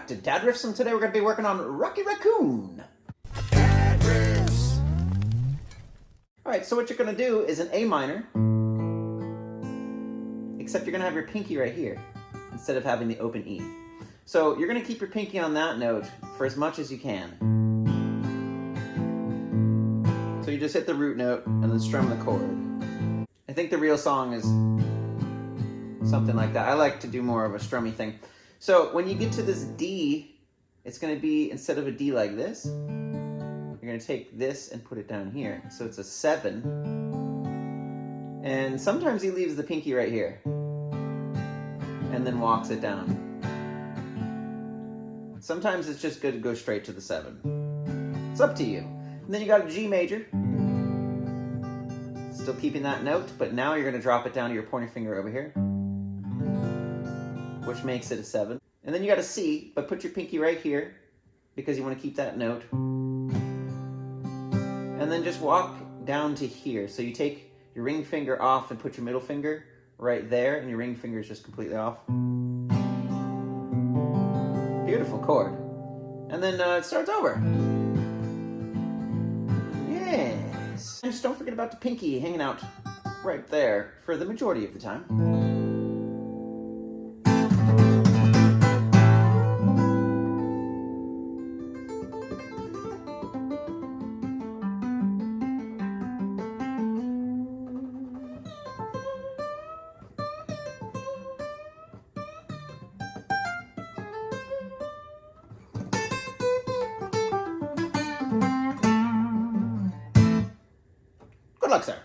back to Dad Riffs, and today we're going to be working on Raccoon. Dad Riffs. Alright, so what you're going to do is an A minor, except you're going to have your pinky right here, instead of having the open E. So you're going to keep your pinky on that note for as much as you can. So you just hit the root note and then strum the chord. I think the real song is something like that. I like to do more of a strummy thing. So when you get to this D, it's going to be, instead of a D like this, you're going to take this and put it down here. So it's a 7. And sometimes he leaves the pinky right here and then walks it down. Sometimes it's just good to go straight to the 7. It's up to you. And then you got a G major. Still keeping that note, but now you're going to drop it down to your pointer finger over here, which makes it a 7. And then you got a C, but put your pinky right here because you want to keep that note. And then just walk down to here. So you take your ring finger off and put your middle finger right there, and your ring finger is just completely off. Beautiful chord. And then it starts over. Yes. And just don't forget about the pinky hanging out right there for the majority of the time. Good luck, sir.